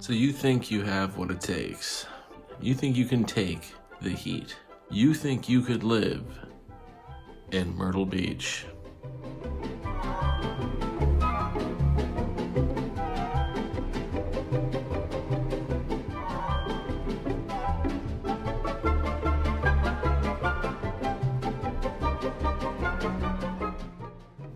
So you think you have what it takes. You think you can take the heat. You think you could live in Myrtle Beach.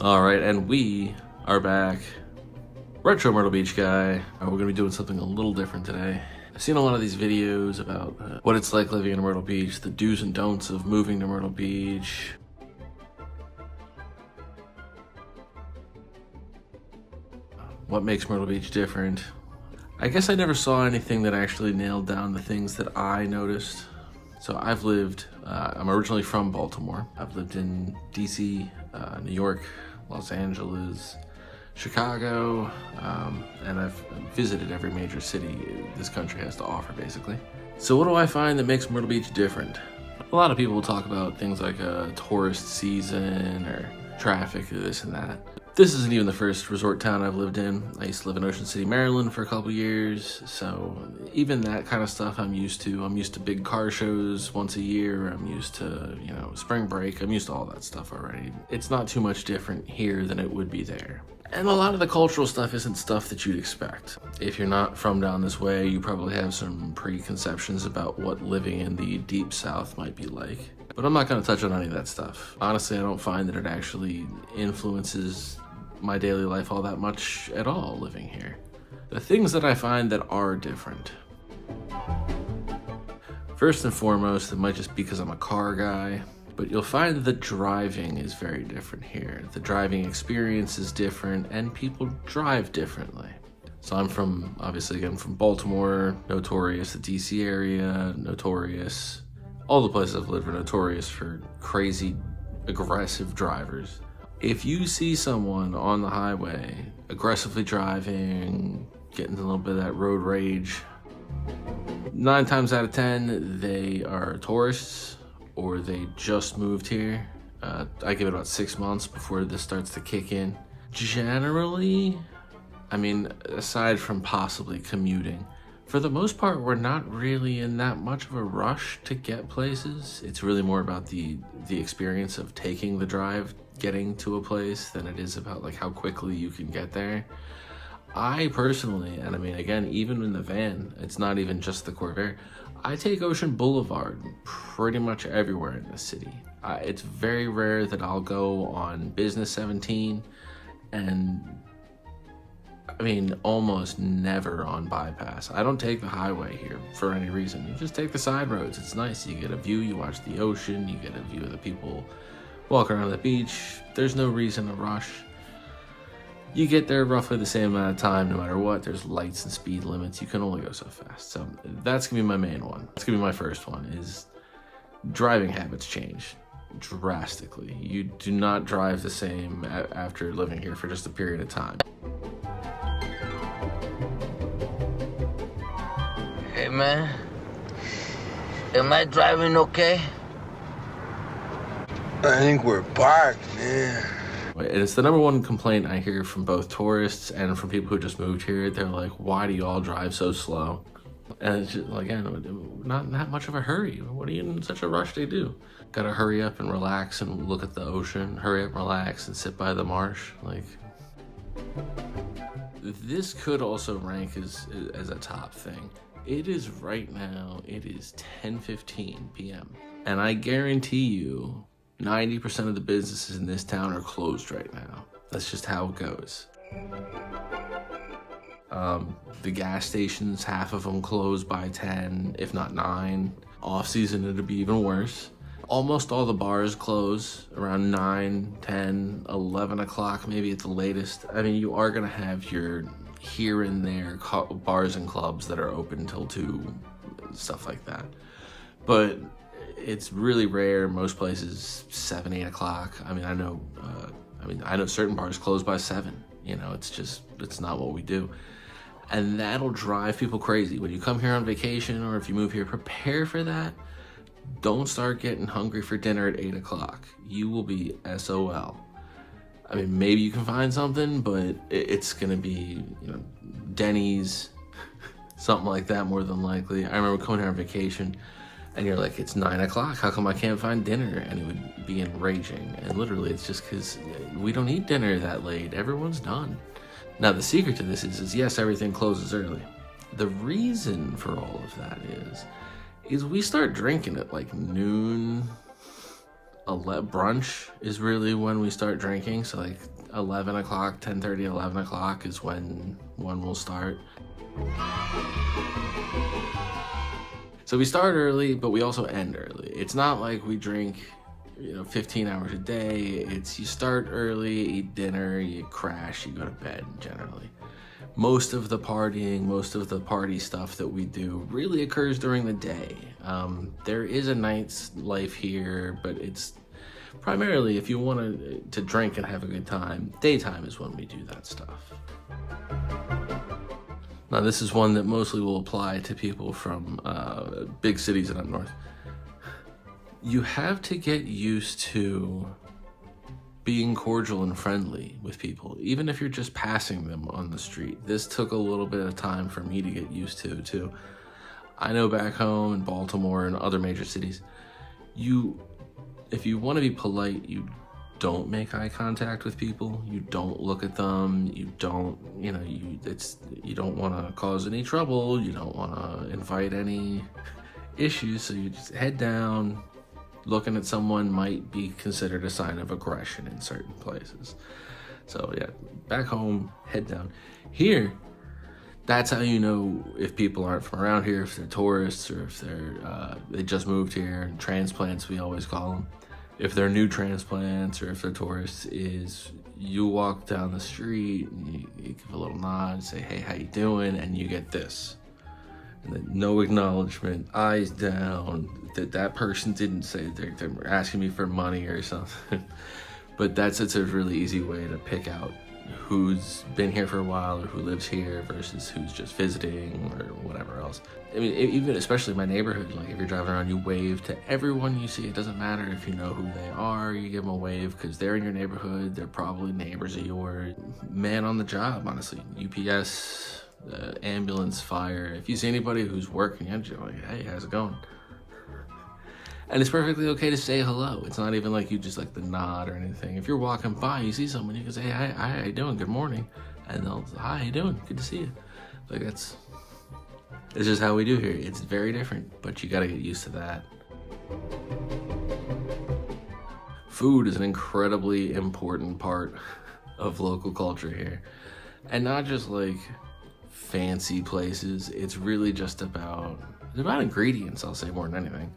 All right, and we are back. Retro Myrtle Beach Guy. We're gonna be doing something a little different today. I've seen a lot of these videos about what it's like living in Myrtle Beach, the do's and don'ts of moving to Myrtle Beach. What makes Myrtle Beach different? I guess I never saw anything that actually nailed down the things that I noticed. So I've lived, I'm originally from Baltimore. I've lived in DC, New York, Los Angeles, Chicago, and I've visited every major city this country has to offer, basically. So what do I find that makes Myrtle Beach different? A lot of people will talk about things like a tourist season or traffic, or this and that. This isn't even the first resort town I've lived in. I used to live in Ocean City, Maryland for a couple years, so even that kind of stuff I'm used to. I'm used to big car shows once a year. I'm used to, spring break. I'm used to all that stuff already. It's not too much different here than it would be there. And a lot of the cultural stuff isn't stuff that you'd expect. If you're not from down this way, you probably have some preconceptions about what living in the deep south might be like. But I'm not going to touch on any of that stuff. Honestly, I don't find that it actually influences my daily life all that much at all living here. The things that I find that are different. First and foremost, it might just be because I'm a car guy, but you'll find that the driving is very different here. The driving experience is different and people drive differently. So I'm from Baltimore, notorious, the DC area, notorious. All the places I've lived are notorious for crazy, aggressive drivers. If you see someone on the highway aggressively driving, getting a little bit of that road rage, 9 times out of 10, they are tourists or they just moved here. I give it about 6 months before this starts to kick in. Generally, aside from possibly commuting, for the most part, we're not really in that much of a rush to get places. It's really more about the experience of taking the drive, getting to a place, than it is about like how quickly you can get there. I personally, and again, even in the van, it's not even just the Corvair, I take Ocean Boulevard pretty much everywhere in the city. It's very rare that I'll go on Business 17, and almost never on Bypass. I don't take the highway here for any reason. You just take the side roads. It's nice. You get a view, you watch the ocean, you get a view of the people walking around the beach. There's no reason to rush. You get there roughly the same amount of time no matter what. There's lights and speed limits. You can only go so fast. So that's gonna be my main one. That's gonna be my first one, is driving habits change drastically. You do not drive the same after living here for just a period of time. Hey man, am I driving okay? I think we're parked, man. And it's the number one complaint I hear from both tourists and from people who just moved here. They're like, why do you all drive so slow? And it's just, again, not in that much of a hurry. What are you in such a rush to do? Gotta hurry up and relax and look at the ocean. Hurry up and relax and sit by the marsh. This could also rank as a top thing. It is right now, it is 10:15 p.m. And I guarantee you 90% of the businesses in this town are closed right now. That's just how it goes. The gas stations, half of them close by 10, if not 9. Off season, it'll be even worse. Almost all the bars close around 9, 10, 11 o'clock, maybe at the latest. You are gonna have your here and there bars and clubs that are open till 2, stuff like that. But it's really rare. Most places 7, 8 o'clock. I know certain bars close by 7. It's not what we do. And that'll drive people crazy. When you come here on vacation or if you move here, prepare for that. Don't start getting hungry for dinner at 8 o'clock. You will be SOL. Maybe you can find something, but it's gonna be, Denny's, Something like that, more than likely. I remember coming here on vacation, and you're like, it's 9 o'clock, how come I can't find dinner? And it would be enraging. And literally, it's just because we don't eat dinner that late. Everyone's done. Now, the secret to this is yes, everything closes early. The reason for all of that is we start drinking at like noon. Brunch is really when we start drinking. So like 11 o'clock, 10:30, 11 o'clock is when one will start. So we start early, but we also end early. It's not like we drink, 15 hours a day. It's you start early, eat dinner, you crash, you go to bed generally. Most of the partying, most of the party stuff that we do really occurs during the day. There is a night's life here, but it's primarily if you want to drink and have a good time, daytime is when we do that stuff. Now, this is one that mostly will apply to people from big cities and up north. You have to get used to being cordial and friendly with people, even if you're just passing them on the street. This took a little bit of time for me to get used to, too. I know back home in Baltimore and other major cities, if you want to be polite, you don't make eye contact with people. You don't look at them. You don't, you don't want to cause any trouble. You don't want to invite any issues. So you just head down. Looking at someone might be considered a sign of aggression in certain places. So yeah, back home, head down. Here, that's how you know if people aren't from around here, if they're tourists or if they just moved here. Transplants, we always call them. If they're new transplants or if they're tourists, is you walk down the street and you give a little nod, say, hey, how you doing? And you get this. And then no acknowledgement, eyes down, that person didn't say they're asking me for money or something. But it's a really easy way to pick out who's been here for a while or who lives here versus who's just visiting or whatever else. I mean, even especially my neighborhood, like if you're driving around, you wave to everyone you see. It doesn't matter if you know who they are, you give them a wave because they're in your neighborhood. They're probably neighbors of yours. Man on the job, honestly. UPS, ambulance, fire. If you see anybody who's working, you're like, hey, how's it going? And it's perfectly okay to say hello. It's not even like you just like the nod or anything. If you're walking by, you see someone, you can say, hey, hi, how you doing? Good morning. And they'll say, hi, how you doing? Good to see you. Like it's just how we do here. It's very different, but you gotta get used to that. Food is an incredibly important part of local culture here. And not just like fancy places. It's really just about ingredients, I'll say, more than anything.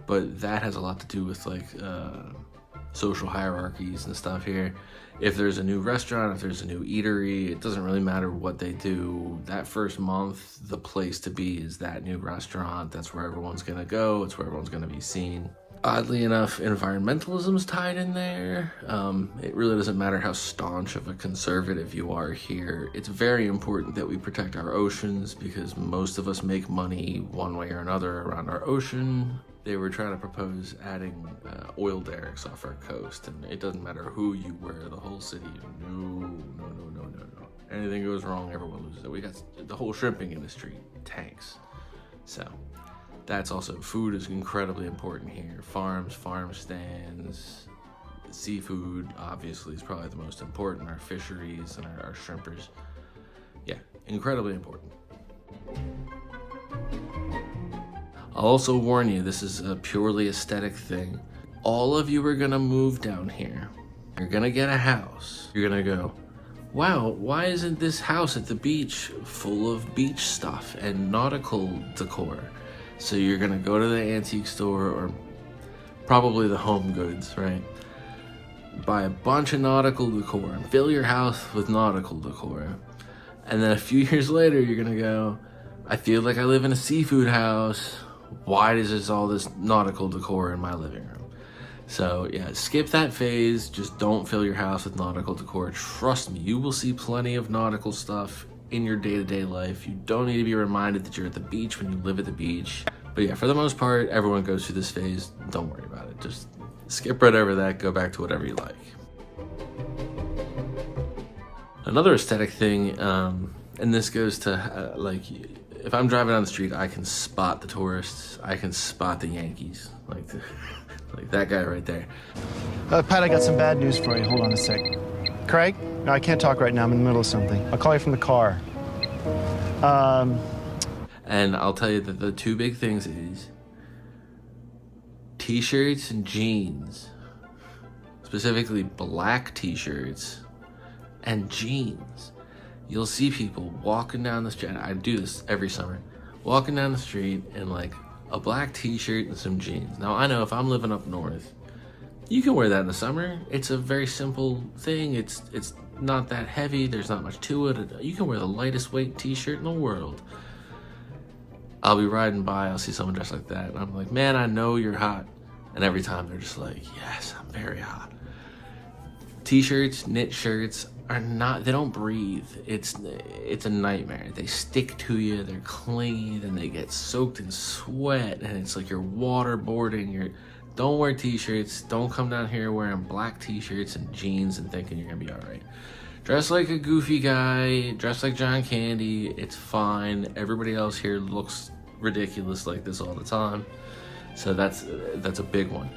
But that has a lot to do with like social hierarchies and stuff here. If there's a new restaurant, if there's a new eatery, it doesn't really matter what they do. That first month, the place to be is that new restaurant. That's where everyone's gonna go. It's where everyone's gonna be seen. Oddly enough, environmentalism's tied in there. It really doesn't matter how staunch of a conservative you are here. It's very important that we protect our oceans because most of us make money one way or another around our ocean. They were trying to propose adding oil derricks off our coast, and it doesn't matter who you were, the whole city, no. Anything goes wrong, everyone loses it. We got the whole shrimping industry tanks. So that's also, food is incredibly important here. Farms, farm stands, seafood obviously is probably the most important. Our fisheries and our shrimpers. Yeah, incredibly important. I'll also warn you, this is a purely aesthetic thing. All of you are gonna move down here. You're gonna get a house. You're gonna go, wow, why isn't this house at the beach full of beach stuff and nautical decor? So you're gonna go to the antique store or probably the home goods, right? Buy a bunch of nautical decor and fill your house with nautical decor. And then a few years later, you're gonna go, I feel like I live in a seafood house. Why is there all this nautical decor in my living room? So yeah, skip that phase. Just don't fill your house with nautical decor. Trust me, you will see plenty of nautical stuff in your day-to-day life. You don't need to be reminded that you're at the beach when you live at the beach. But yeah, for the most part, everyone goes through this phase. Don't worry about it. Just skip right over that. Go back to whatever you like. Another aesthetic thing, and this goes to if I'm driving down the street, I can spot the tourists. I can spot the Yankees, like that guy right there. Pat, I got some bad news for you. Hold on a sec. Craig? No, I can't talk right now. I'm in the middle of something. I'll call you from the car. And I'll tell you that the two big things is t-shirts and jeans, specifically black t-shirts and jeans. You'll see people walking down the street. I do this every summer, walking down the street in like a black t-shirt and some jeans. Now I know if I'm living up north, you can wear that in the summer. It's a very simple thing. It's not that heavy. There's not much to it. You can wear the lightest weight t-shirt in the world. I'll be riding by, I'll see someone dressed like that, and I'm like, man, I know you're hot. And every time they're just like, yes, I'm very hot. T-shirts, knit shirts are not, they don't breathe. It's a nightmare. They stick to you, they're clingy, then they get soaked in sweat, and it's like you're waterboarding. Don't wear t-shirts. Don't come down here wearing black t-shirts and jeans and thinking you're gonna be all right. Dress like a goofy guy, dress like John Candy, it's fine. Everybody else here looks ridiculous like this all the time. So that's a big one.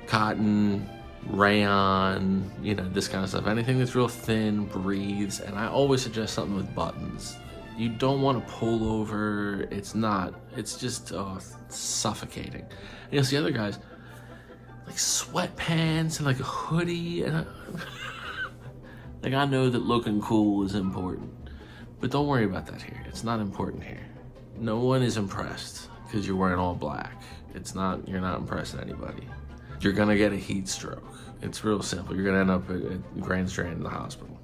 Cotton, rayon, you know, this kind of stuff. Anything that's real thin, breathes, and I always suggest something with buttons. You don't want to pull over. It's just suffocating. And you'll see other guys like sweatpants and like a hoodie, and like I know that looking cool is important, but don't worry about that here. It's not important here. No one is impressed because you're wearing all black. You're not impressing anybody. You're gonna get a heat stroke. It's real simple. You're gonna end up at Grand Strand in the hospital.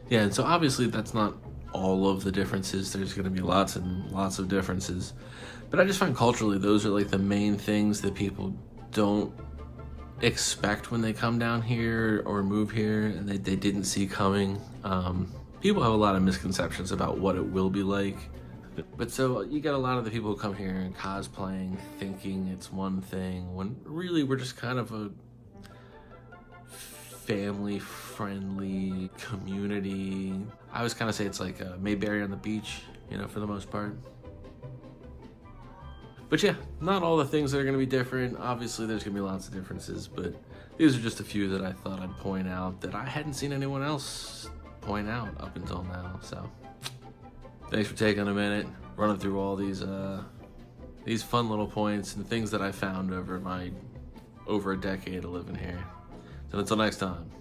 Yeah, and so obviously that's not all of the differences. There's gonna be lots and lots of differences. But I just find culturally those are like the main things that people don't expect when they come down here or move here, and they didn't see coming. People have a lot of misconceptions about what it will be like. But so you get a lot of the people who come here and cosplaying thinking it's one thing, when really we're just kind of a family-friendly community. I always kind of say it's like Mayberry on the beach, you know, for the most part. But yeah, not all the things that are going to be different. Obviously, there's going to be lots of differences, but these are just a few that I thought I'd point out that I hadn't seen anyone else point out up until now. So thanks for taking a minute, running through all these fun little points and things that I found over a decade of living here. So until next time.